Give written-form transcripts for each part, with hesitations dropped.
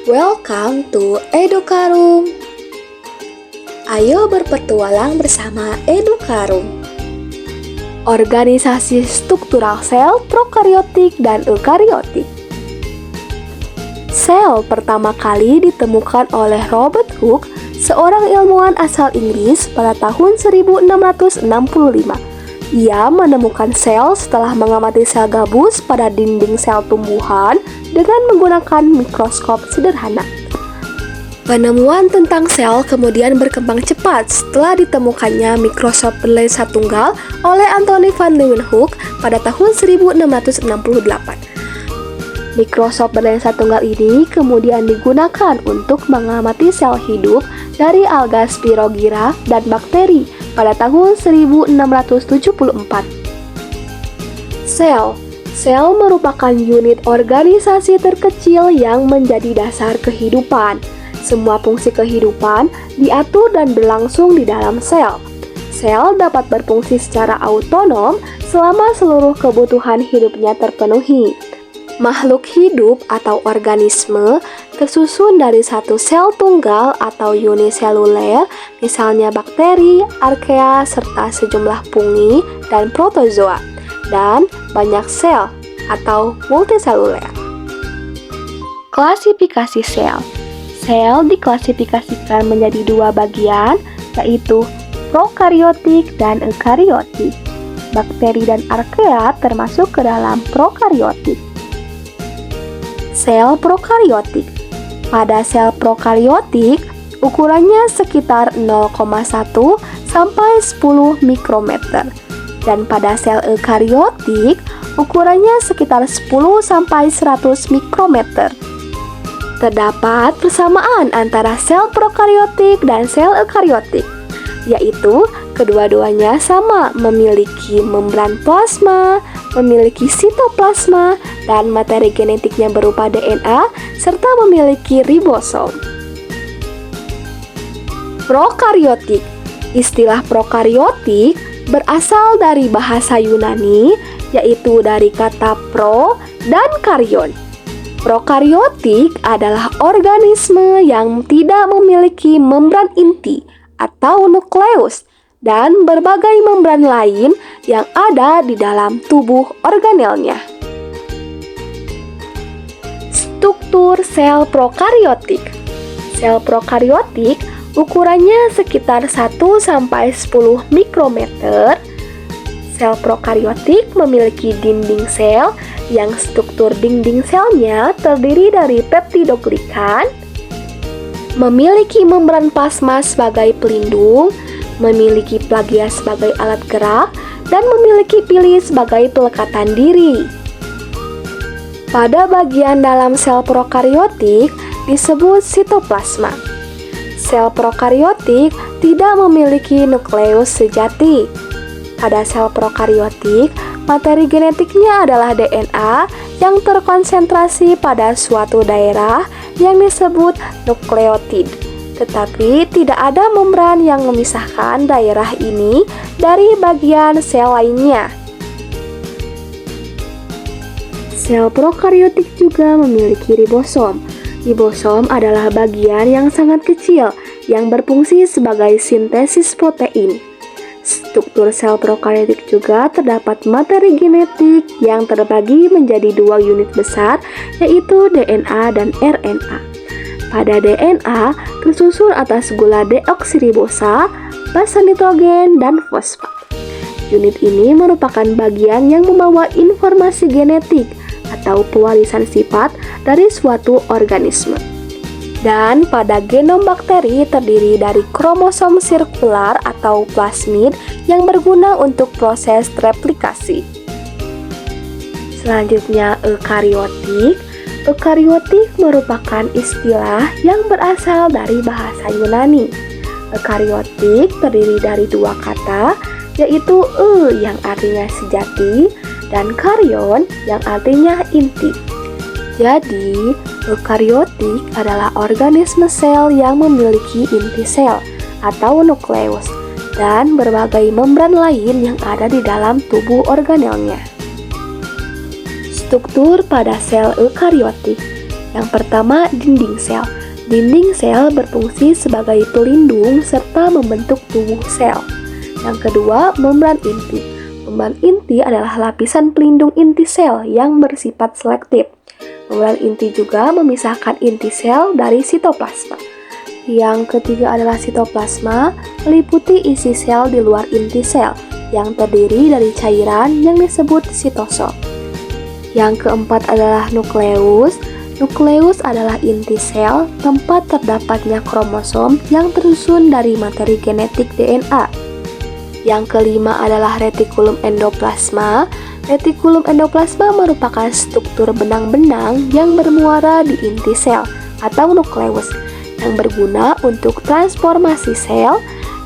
Welcome to Edukarum. Ayo berpetualang bersama Edukarum. Organisasi struktural sel prokariotik dan eukariotik. Sel pertama kali ditemukan oleh Robert Hooke, seorang ilmuwan asal Inggris pada tahun 1665. Ia menemukan sel setelah mengamati sel gabus pada dinding sel tumbuhan dengan menggunakan mikroskop sederhana. Penemuan tentang sel kemudian berkembang cepat setelah ditemukannya mikroskop berlensa tunggal oleh Anthony van Leeuwenhoek pada tahun 1668. Mikroskop berlensa tunggal ini kemudian digunakan untuk mengamati sel hidup dari alga Spirogyra dan bakteri pada tahun 1674. Sel merupakan unit organisasi terkecil yang menjadi dasar kehidupan. Semua fungsi kehidupan diatur dan berlangsung di dalam sel. Sel dapat berfungsi secara autonom selama seluruh kebutuhan hidupnya terpenuhi. Makhluk hidup atau organisme tersusun dari satu sel tunggal atau uniseluler, misalnya bakteri, archaea, serta sejumlah fungi dan protozoa, dan banyak sel atau multiseluler. Klasifikasi sel. Sel diklasifikasikan menjadi dua bagian, yaitu prokariotik dan eukariotik. Bakteri dan archaea termasuk ke dalam prokariotik. Sel prokariotik. Pada sel prokariotik, ukurannya sekitar 0,1 sampai 10 mikrometer. Dan pada sel eukariotik, ukurannya sekitar 10 sampai 100 mikrometer. Terdapat persamaan antara sel prokariotik dan sel eukariotik, yaitu kedua-duanya sama memiliki membran plasma, memiliki sitoplasma, dan materi genetiknya berupa DNA, serta memiliki ribosom. Prokariotik. Istilah prokariotik berasal dari bahasa Yunani, yaitu dari kata pro dan karyon. Prokariotik adalah organisme yang tidak memiliki membran inti atau nukleus dan berbagai membran lain yang ada di dalam tubuh organelnya. Struktur sel prokariotik. Sel prokariotik ukurannya sekitar 1 sampai 10 mikrometer. Sel prokariotik memiliki dinding sel yang struktur dinding selnya terdiri dari peptidoglikan, memiliki membran plasma sebagai pelindung, memiliki plagia sebagai alat gerak, dan memiliki pili sebagai pelekatan diri. Pada bagian dalam sel prokariotik disebut sitoplasma. Sel prokariotik tidak memiliki nukleus sejati. Pada sel prokariotik, materi genetiknya adalah DNA yang terkonsentrasi pada suatu daerah yang disebut nukleotid. Tetapi tidak ada membran yang memisahkan daerah ini dari bagian sel lainnya. Sel prokariotik juga memiliki ribosom. Ribosom adalah bagian yang sangat kecil yang berfungsi sebagai sintesis protein. Struktur sel prokariotik juga terdapat materi genetik yang terbagi menjadi dua unit besar, yaitu DNA dan RNA. Pada DNA tersusun atas gula deoksiribosa, basa nitrogen, dan fosfat. Unit ini merupakan bagian yang membawa informasi genetik atau pewarisan sifat dari suatu organisme. Dan pada genom bakteri terdiri dari kromosom sirkular atau plasmid yang berguna untuk proses replikasi. Selanjutnya eukariotik. Eukariotik merupakan istilah yang berasal dari bahasa Yunani. Eukariotik terdiri dari dua kata, yaitu yang artinya sejati dan karyon yang artinya inti. Jadi, eukariotik adalah organisme sel yang memiliki inti sel atau nukleus dan berbagai membran lain yang ada di dalam tubuh organelnya. Struktur pada sel eukariotik. Yang pertama, dinding sel. Dinding sel berfungsi sebagai pelindung serta membentuk tubuh sel. Yang kedua, membran inti. Membran inti adalah lapisan pelindung inti sel yang bersifat selektif. Membran inti juga memisahkan inti sel dari sitoplasma. Yang ketiga adalah sitoplasma, meliputi isi sel di luar inti sel yang terdiri dari cairan yang disebut sitosom. Yang keempat adalah nukleus. Nukleus adalah inti sel, tempat terdapatnya kromosom yang tersusun dari materi genetik DNA. Yang kelima adalah retikulum endoplasma. Retikulum endoplasma merupakan struktur benang-benang yang bermuara di inti sel atau nukleus yang berguna untuk transformasi sel.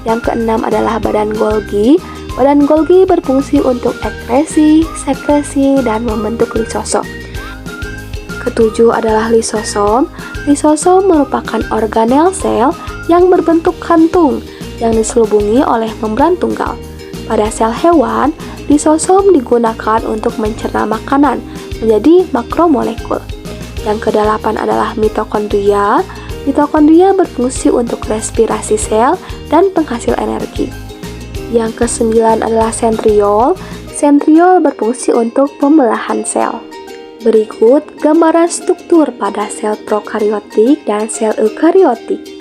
Yang keenam adalah badan Golgi. Badan Golgi berfungsi untuk ekskresi, sekresi, dan membentuk lisosom. Ketujuh adalah lisosom. Lisosom merupakan organel sel yang berbentuk kantung yang diselubungi oleh membran tunggal. Pada sel hewan, lisosom digunakan untuk mencerna makanan menjadi makromolekul. Yang kedelapan adalah mitokondria. Mitokondria berfungsi untuk respirasi sel dan penghasil energi. Yang kesembilan adalah sentriol. Sentriol berfungsi untuk pembelahan sel. Berikut gambaran struktur pada sel prokariotik dan sel eukariotik.